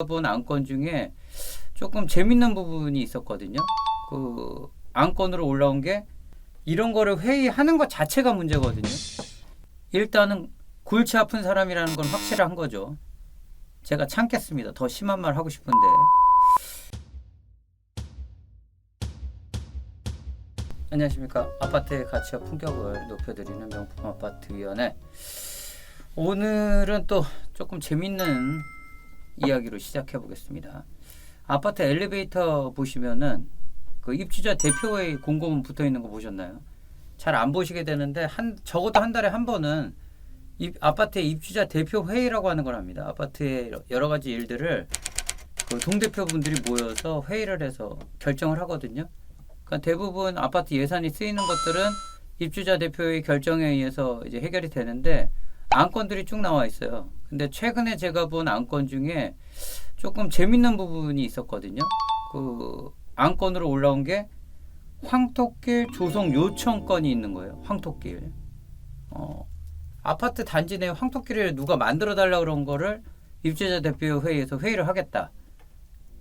본 안건 중에 조금 재밌는 부분이 있었거든요. 그 안건으로 올라온 게 이런 거를 회의하는 것 자체가 문제거든요. 일단은 골치 아픈 사람이라는 건 확실한 거죠. 제가 참겠습니다. 더 심한 말 하고 싶은데. 안녕하십니까. 아파트의 가치와 품격을 높여드리는 명품 아파트 위원회. 오늘은 또 조금 재밌는 이야기로 시작해 보겠습니다. 아파트 엘리베이터 보시면은 그 입주자 대표회의 공고문 붙어 있는 거 보셨나요? 잘 안 보시게 되는데 적어도 한 달에 한 번은 아파트의 입주자 대표 회의라고 하는 걸 합니다. 아파트의 여러 가지 일들을 그 동대표분들이 모여서 회의를 해서 결정을 하거든요. 그러니까 대부분 아파트 예산이 쓰이는 것들은 입주자 대표의 결정에 의해서 이제 해결이 되는데 안건들이 쭉 나와 있어요. 근데 최근에 제가 본 안건 중에 조금 재밌는 부분이 있었거든요. 그 안건으로 올라온 게 황토길 조성 요청건이 있는 거예요. 황토길. 아파트 단지 내 황토길을 누가 만들어 달라 그런 거를 입주자 대표 회의에서 회의를 하겠다.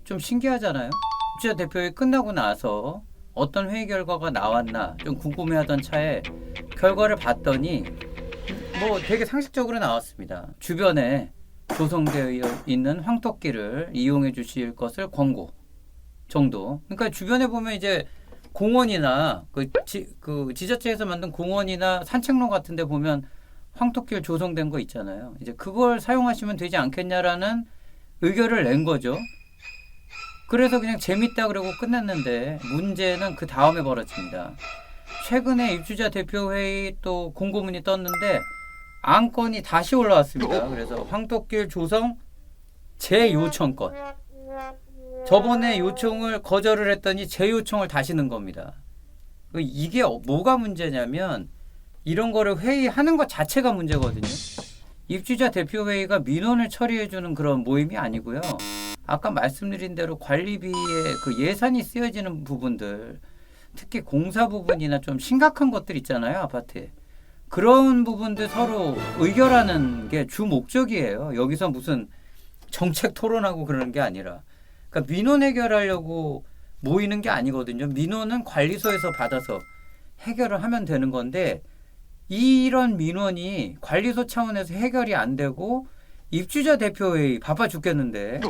좀 신기하잖아요. 입주자 대표회의 끝나고 나서 어떤 회의 결과가 나왔나 좀 궁금해하던 차에 결과를 봤더니 뭐 되게 상식적으로 나왔습니다. 주변에 조성되어 있는 황토길을 이용해 주실 것을 권고 정도. 그러니까 주변에 보면 이제 공원이나 그 지자체에서 만든 공원이나 산책로 같은 데 보면 황토길 조성된 거 있잖아요. 이제 그걸 사용하시면 되지 않겠냐라는 의견을 낸 거죠. 그래서 그냥 재밌다 그러고 끝냈는데 문제는 그 다음에 벌어집니다. 최근에 입주자 대표회의 또 공고문이 떴는데 안건이 다시 올라왔습니다. 그래서 황토길 조성 재요청건. 저번에 요청을 거절을 했더니 재요청을 다시 넣은 겁니다. 이게 뭐가 문제냐면 이런 거를 회의하는 것 자체가 문제거든요. 입주자 대표회의가 민원을 처리해주는 그런 모임이 아니고요. 아까 말씀드린 대로 관리비에 그 예산이 쓰여지는 부분들, 특히 공사 부분이나 좀 심각한 것들 있잖아요, 아파트에. 그런 부분들 서로 의결하는 게 주 목적이에요. 여기서 무슨 정책 토론하고 그러는 게 아니라. 그러니까 민원 해결하려고 모이는 게 아니거든요. 민원은 관리소에서 받아서 해결을 하면 되는 건데 이런 민원이 관리소 차원에서 해결이 안 되고 입주자 대표회의 바빠 죽겠는데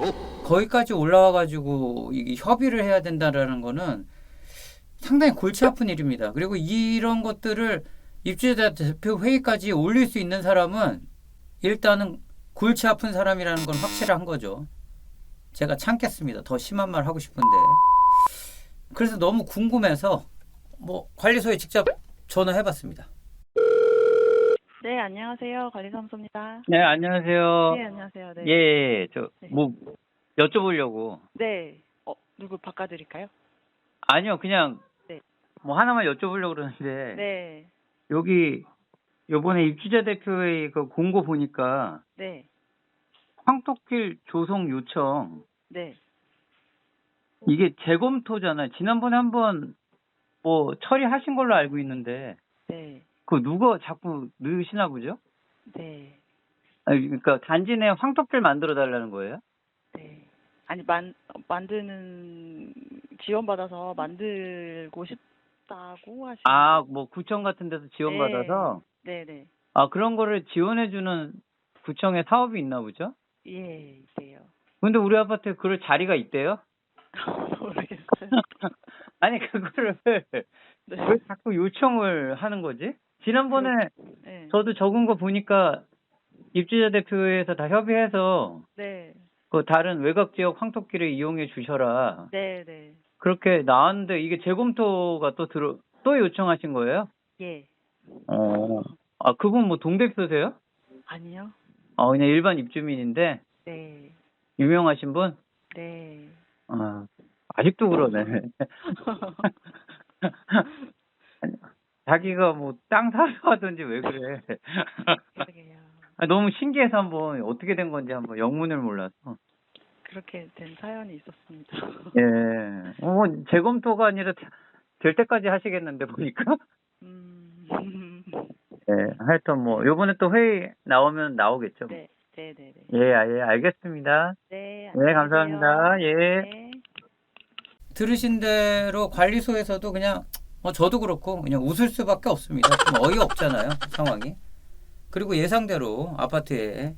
거기까지 올라와가지고 협의를 해야 된다라는 거는 상당히 골치 아픈 일입니다. 그리고 이런 것들을 입주자 대표 회의까지 올릴 수 있는 사람은 일단은 골치 아픈 사람이라는 건 확실한 거죠. 제가 참겠습니다. 더 심한 말 하고 싶은데. 그래서 너무 궁금해서 뭐 관리소에 직접 전화해봤습니다. 네, 안녕하세요. 관리사무소입니다. 네, 안녕하세요. 네, 안녕하세요. 네. 예, 네. 뭐 여쭤보려고. 네. 누구 바꿔드릴까요? 아니요, 그냥 네. 뭐 하나만 여쭤보려고 그러는데 네. 여기 요번에 입주자 대표회의 그 공고 보니까 네. 황토길 조성 요청 네. 이게 재검토잖아요. 지난번에 한번 뭐 처리하신 걸로 알고 있는데 네. 그 누가 자꾸 넣으시나 보죠? 네. 아니, 그러니까 단지 내 황토길 만들어 달라는 거예요? 네. 아니, 만드는, 지원받아서 만들고 싶다고 하시는. 아, 뭐 구청 같은 데서 지원받아서 네. 네. 아, 그런 거를 지원해 주는 구청의 사업이 있나 보죠? 예, 있대요. 근데 우리 아파트에 그럴 자리가 있대요? 모르겠어요. 아니, 그거를 네. 왜 자꾸 요청을 하는 거지? 지난번에 네. 저도 적은 거 보니까 입주자 대표회에서 다 협의해서 네. 그 다른 외곽 지역 황토길을 이용해 주셔라. 네. 네. 그렇게 나왔는데 이게 재검토가 또 요청하신 거예요? 예. 아, 그분 뭐 동대표세요? 아니요. 그냥 일반 입주민인데 네. 유명하신 분? 네. 아직도 그러네. 아니, 자기가 뭐 땅 사러 하든지 왜 그래. 그러게요. 너무 신기해서 한번 어떻게 된 건지 한번 영문을 몰라서. 그렇게 된 사연이 있었습니다. 예. 재검토가 아니라 될 때까지 하시겠는데 보니까. 예, 하여튼 뭐 요번에 또 회의 나오면 나오겠죠. 네, 네, 네, 네. 예, 알겠습니다. 네, 네, 네, 감사합니다. 예. 네. 들으신 대로 관리소에서도 그냥 저도 그렇고 그냥 웃을 수밖에 없습니다. 좀 어이없잖아요, 상황이. 그리고 예상대로 아파트에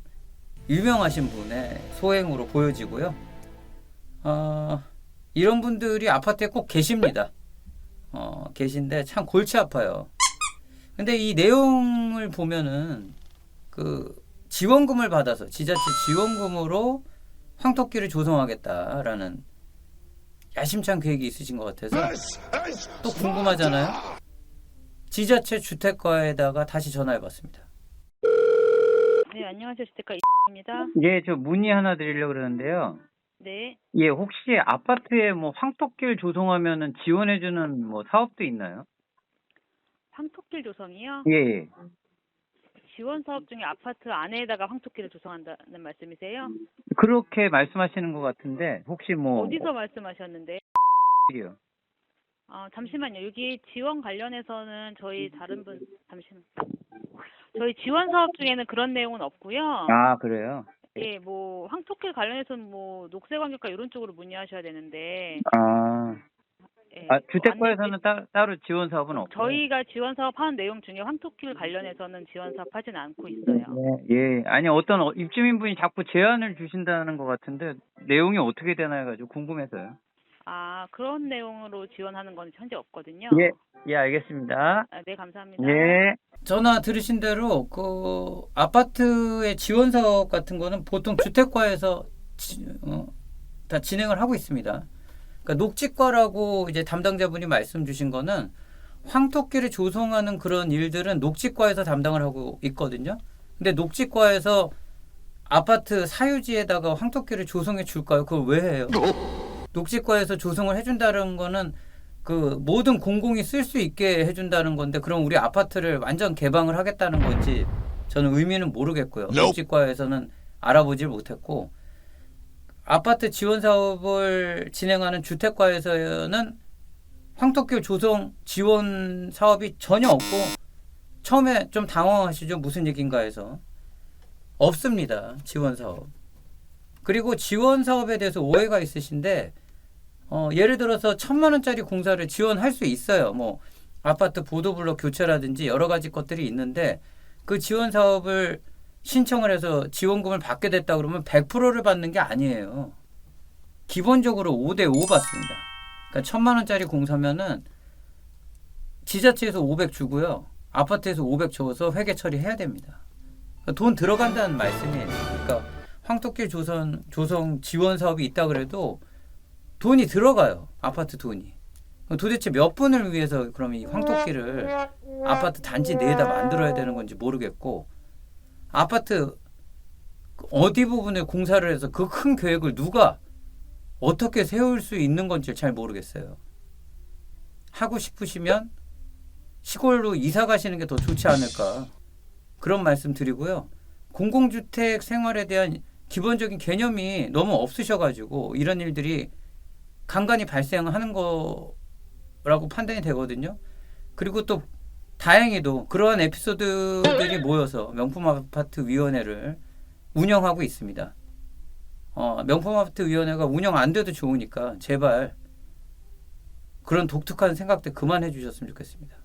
유명하신 분의 소행으로 보여지고요. 이런 분들이 아파트에 꼭 계십니다. 계신데 참 골치 아파요. 근데 이 내용을 보면은 그 지원금을 받아서 지자체 지원금으로 황토길을 조성하겠다라는 야심찬 계획이 있으신 것 같아서 또 궁금하잖아요. 지자체 주택과에다가 다시 전화해봤습니다. 네, 안녕하세요. 주택가 입니다. 예, 저 문의 하나 드리려고 그러는데요. 네. 예, 혹시 아파트에 뭐 황토길 조성하면은 지원해주는 뭐 사업도 있나요? 황토길 조성이요? 예, 예. 지원 사업 중에 아파트 안에다가 황토길을 조성한다는 말씀이세요? 그렇게 말씀하시는 것 같은데 혹시 뭐 어디서 말씀하셨는데? 요 잠시만요. 여기 지원 관련해서는 저희 잠시만. 저희 지원 사업 중에는 그런 내용은 없고요. 아, 그래요? 예, 뭐 황토길 관련해서는 뭐 녹색환경과 이런 쪽으로 문의하셔야 되는데, 아, 예, 주택과에서는 따로 지원 사업은 없고. 저희가 지원 사업 하는 내용 중에 황토길 관련해서는 지원 사업 하진 않고 있어요. 예, 예. 아니 어떤 입주민분이 자꾸 제안을 주신다는 것 같은데 내용이 어떻게 되나 해가지고 궁금해서요. 그런 내용으로 지원하는 건 현재 없거든요. 예, 예, 알겠습니다. 네, 감사합니다. 예. 전화 들으신 대로 그 아파트의 지원 사업 같은 거는 보통 주택과에서 다 진행을 하고 있습니다. 그러니까 녹지과라고 이제 담당자분이 말씀 주신 거는 황토길을 조성하는 그런 일들은 녹지과에서 담당을 하고 있거든요. 근데 녹지과에서 아파트 사유지에다가 황토길을 조성해 줄까요? 그걸 왜 해요? 녹지과에서 조성을 해준다는 거는 그 모든 공공이 쓸 수 있게 해준다는 건데 그럼 우리 아파트를 완전 개방을 하겠다는 건지 저는 의미는 모르겠고요. 녹지과에서는 알아보질 못했고 아파트 지원 사업을 진행하는 주택과에서는 황토길 조성 지원 사업이 전혀 없고 처음에 좀 당황하시죠? 무슨 얘기인가 해서 없습니다. 지원 사업. 그리고 지원 사업에 대해서 오해가 있으신데 예를 들어서 1,000만 원짜리 공사를 지원할 수 있어요. 뭐 아파트 보도블록 교체라든지 여러 가지 것들이 있는데 그 지원 사업을 신청을 해서 지원금을 받게 됐다 그러면 100%를 받는 게 아니에요. 기본적으로 5대5 받습니다. 그러니까 1,000만 원짜리 공사면은 지자체에서 500 주고요. 아파트에서 500 줘서 회계 처리해야 됩니다. 그러니까 돈 들어간다는 말씀이에요. 그러니까 황토길 조성 지원 사업이 있다 그래도 돈이 들어가요. 아파트 돈이. 도대체 몇 분을 위해서 그럼 이 황토길을 아파트 단지 내에다 만들어야 되는 건지 모르겠고 아파트 어디 부분에 공사를 해서 그 큰 계획을 누가 어떻게 세울 수 있는 건지 잘 모르겠어요. 하고 싶으시면 시골로 이사 가시는 게 더 좋지 않을까 그런 말씀 드리고요. 공공주택 생활에 대한 기본적인 개념이 너무 없으셔가지고 이런 일들이 간간히 발생하는 거라고 판단이 되거든요. 그리고 또 다행히도 그러한 에피소드들이 모여서 명품아파트위원회를 운영하고 있습니다. 명품아파트위원회가 운영 안 돼도 좋으니까 제발 그런 독특한 생각들 그만해 주셨으면 좋겠습니다.